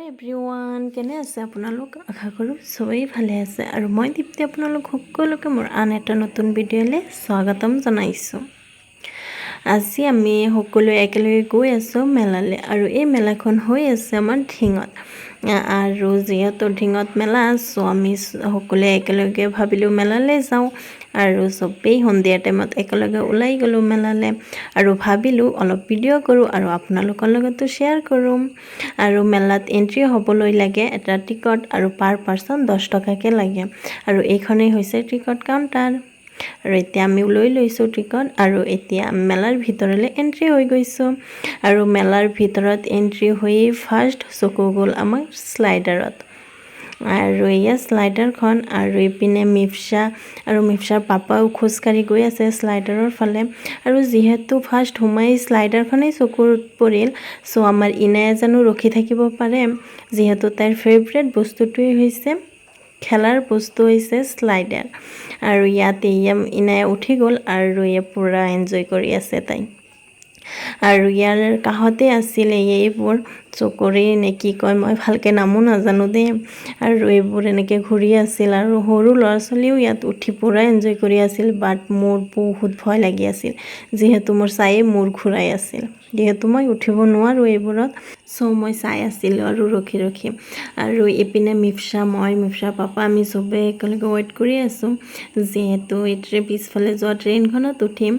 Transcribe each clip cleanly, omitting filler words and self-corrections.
Everyone কেনে আছে আপোনালোক আশা কৰোঁ সবেই ভালে আছে আৰু মই দীপ্তি আপোনালোক সকলোকে মোৰ আন এটা নতুন ভিডিঅ'লৈ স্বাগতম জনাইছোঁ। আজি আমি সকলোৱে একেলগে গৈ আছোঁ মেলালৈ আৰু এই মেলাখন হৈ আছে আমাৰ ঢিঙত আৰু যিহেতু ঢিঙত মেলা চ' আমি সকলোৱে একেলগে ভাবিলোঁ মেলালৈ যাওঁ আৰু চবেই সন্ধিয়া টাইমত একেলগে ওলাই গ'লোঁ মেলালৈ আৰু ভাবিলোঁ অলপ ভিডিঅ' কৰোঁ আৰু আপোনালোকৰ লগতো শ্বেয়াৰ কৰোঁ আৰু মেলাত এণ্ট্ৰি হ'বলৈ লাগে এটা টিকট আৰু পাৰ পাৰ্চন 10 টকাকৈ লাগে আৰু এইখনেই হৈছে টিকট কাউণ্টাৰ আৰু এতিয়া আমি লৈ লৈছোঁ টিকট আৰু এতিয়া মেলাৰ ভিতৰলৈ এণ্ট্ৰি হৈ গৈছোঁ আৰু মেলাৰ ভিতৰত এণ্ট্ৰি হৈ ফাৰ্ষ্ট চকু গ'ল আমাৰ শ্লাইডাৰত আৰু এয়া শ্লাইডাৰখন আৰু ইপিনে মিফছা আৰু মিফছাৰ পাপাও খোজকাঢ়ি গৈ আছে শ্লাইডাৰৰ ফালে আৰু যিহেতু ফাৰ্ষ্ট সোমাই শ্লাইডাৰখনেই চকুত পৰিল চ' আমাৰ ইনায়ে জানো ৰখি থাকিব পাৰে যিহেতু তাইৰ ফেভৰেট বস্তুটোৱেই হৈছে খেলাৰ বস্তু হৈছে শ্লাইডাৰ আৰু ইয়াতে ইনায়ে উঠি গ'ল আৰু ইয়ে পুৰা এনজয় কৰি আছে তাই আৰু ইয়াৰ কাষতে আছিল এইবোৰ চকৰি নে কি কয় মই ভালকৈ নামো নাজানো দেই আৰু এইবোৰ এনেকৈ ঘূৰি আছিল আৰু সৰু ল'ৰা ছোৱালীও ইয়াত উঠি পুৰা এনজয় কৰি আছিল বাট মোৰ বহুত ভয় লাগি আছিল যিহেতু মোৰ চায়ে মূৰ ঘূৰাই আছিল যিহেতু মই উঠিব নোৱাৰোঁ এইবোৰত চ' মই চাই আছিলোঁ আৰু ৰখি আৰু ইপিনে মিফছাৰ পাপা আমি চবেই একেলগে ৱেইট কৰি আছোঁ যিহেতু এই পিছফালে যোৱা ট্ৰেইনখনত উঠিম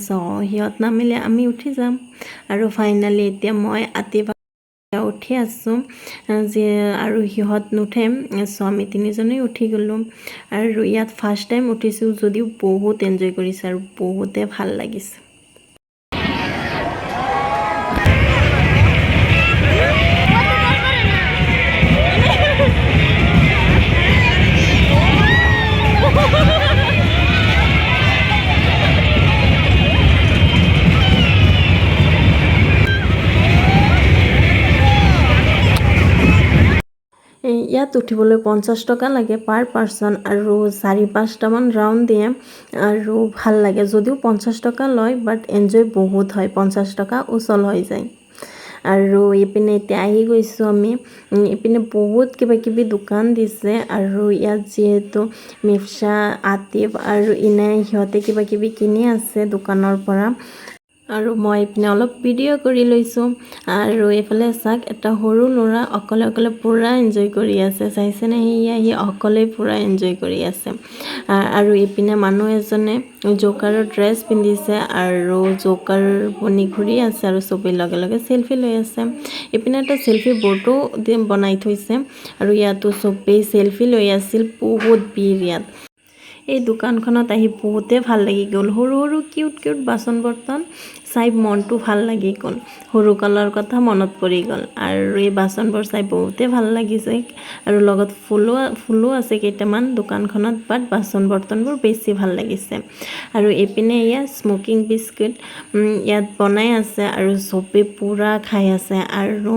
চ' সিহঁত নামিলে আমি উঠি যাম আৰু ফাইনেলি এতিয়া মই উঠি আছোঁ আৰু সিহঁত নুঠে চ' আমি তিনিজনেই উঠি গ'লোঁ আৰু ইয়াত ফাৰ্ষ্ট টাইম উঠিছোঁ যদিও বহুত এনজয় কৰিছে আৰু বহুতে ভাল লাগিছে ইয়াত উঠিবলৈ 50 টকা লাগে পাৰ পাৰ্চন আৰু 4-5টামান ৰাউণ্ড দিয়ে আৰু ভাল লাগে যদিও 50 টকা লয় বাট এনজয় বহুত হয় 50 টকা উচল হৈ যায় আৰু ইপিনে এতিয়া আহি গৈছোঁ আমি ইপিনে বহুত কিবাকিবি দোকান দিছে আৰু ইয়াত যিহেতু মিফছা আতিফ আৰু ইনায়ে সিহঁতে কিবাকিবি কিনি আছে দোকানৰ পৰা আৰু মই ইপিনে অলপ ভিডিঅ' কৰি লৈছোঁ আৰু এইফালে চাওক এটা সৰু ল'ৰা অকলে পুৰা এনজয় কৰি আছে চাইছেনে সি অকলে পুৰা এনজয় কৰি আছে আৰু ইপিনে মানুহ এজনে জোকাৰৰ ড্ৰেছ পিন্ধিছে আৰু জোকাৰ বনি ঘূৰি আছে আৰু চবেই লগে চেলফি লৈ আছে ইপিনে এটা চেলফি বৰ্ডো বনাই থৈছে আৰু ইয়াতো চবেই চেলফি লৈ আছিল বহুত ভিৰ ইয়াত এই দোকানখনত আহি বহুতে ভাল লাগি গ'ল সৰু কিউট বাচন বৰ্তন চাই মনটো ভাল লাগি গ'ল সৰু কালৰ কথা মনত পৰি গ'ল আৰু এই বাচনবোৰ চাই বহুতে ভাল লাগিছে আৰু লগত ফুলো আছে কেইটামান দোকানখনত বাট বাচন বৰ্তনবোৰ বেছি ভাল লাগিছে আৰু এইপিনে ইয়াত স্মকিং বিস্কুট ইয়াত বনাই আছে আৰু চবেই পুৰা খাই আছে আৰু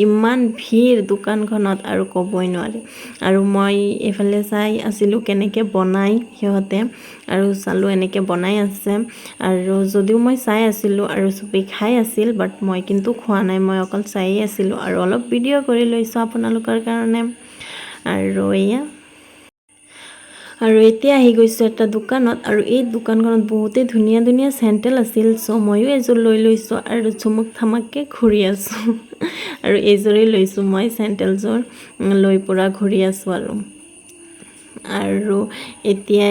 ইমান ভিৰ দোকানখনত আৰু ক'বই নোৱাৰি আৰু মই এইফালে চাই আছিলোঁ কেনেকৈ বনাই সিহঁতে আৰু চালোঁ এনেকৈ বনাই আছে আৰু যদিও মই চাই আছিলোঁ আৰু চবেই খাই আছিল বাট মই কিন্তু খোৱা নাই মই অকল চায়েই আছিলোঁ আৰু অলপ ভিডিঅ' কৰি লৈছোঁ আপোনালোকৰ কাৰণে আৰু এতিয়া আহি গৈছোঁ এটা দোকানত আৰু এই দোকানখনত বহুতেই ধুনীয়া চেণ্ডেল আছিল চ' ময়ো এযোৰ লৈ লৈছোঁ আৰু চুমুক থামাককৈ ঘূৰি আছোঁ আৰু এইযোৰেই লৈছোঁ মই চেণ্ডেলযোৰ লৈ পুৰা ঘূৰি আছোঁ আৰু এতিয়া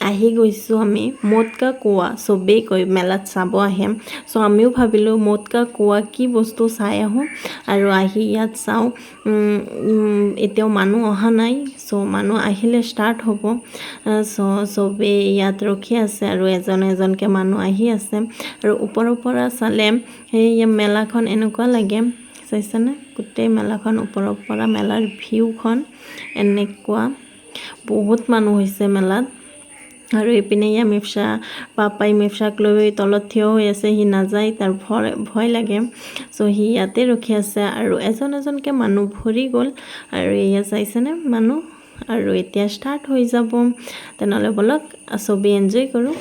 আহি গৈছোঁ আমি মৌত কা কুঁৱা চবেই কয় মেলাত চাব আহে চ' আমিও ভাবিলোঁ মৌত কা কুঁৱা কি বস্তু চাই আহোঁ আৰু আহি ইয়াত চাওঁ এতিয়াও মানুহ অহা নাই চ' মানুহ আহিলে ষ্টাৰ্ট হ'ব চ' চবেই ইয়াত ৰখি আছে আৰু এজনকৈ মানুহ আহি আছে আৰু ওপৰৰ পৰা চালে সেই মেলাখন এনেকুৱা লাগে চাইছেনে গোটেই মেলাখন ওপৰৰ পৰা মেলাৰ ভিউখন এনেকুৱা বহুত মানুহ হৈছে মেলাত আৰু এইপিনে পাপাই মিফছাক লৈ তলত থিয় হৈ আছে সি নাযায় তাৰ ভয় লাগে চ' সি ইয়াতে ৰখি আছে আৰু এজনকৈ মানুহ ভৰি গ'ল আৰু এয়া চাইছেনে মানুহ আৰু এতিয়া ষ্টাৰ্ট হৈ যাব তেনেহ'লে ব'লক চবেই এনজয় কৰোঁ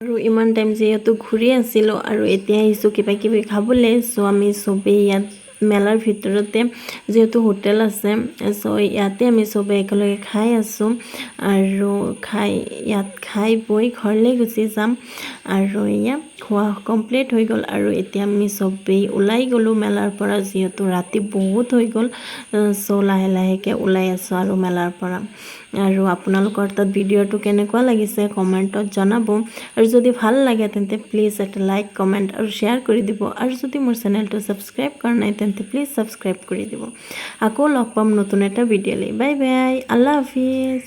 আৰু ইমান টাইম যিহেতু ঘূৰি আছিলোঁ আৰু এতিয়া আহিছোঁ কিবা কিবি খাবলৈ চ' আমি চবেই ইয়াত মেলাৰ ভিতৰতে যিহেতু হোটেল আছে চ' ইয়াতে আমি চবেই একেলগে খাই আছোঁ আৰু ইয়াত খাই বৈ ঘৰলৈ গুচি যাম আৰু এয়া খোৱা কমপ্লিট হৈ গ'ল আৰু এতিয়া আমি চবেই ওলাই গ'লোঁ মেলাৰ পৰা যিহেতু ৰাতি বহুত হৈ গ'ল চ' লাহে লাহেকৈ ওলাই আছোঁ আৰু মেলাৰ পৰা আৰু আপোনালোকৰ তাত ভিডিঅ'টো কেনেকুৱা লাগিছে কমেণ্টত জনাব আৰু যদি ভাল লাগে তেন্তে প্লিজ এটা লাইক কমেণ্ট আৰু শ্বেয়াৰ কৰি দিব আৰু যদি মোৰ চেনেলটো ছাবস্ক্ৰাইব কৰা নাই তেন্তে প্লিজ ছাবস্ক্ৰাইব কৰি দিব আকৌ লগ পাম নতুন এটা ভিডিঅ'লৈ বাই বাই আল্লাহ হাফিজ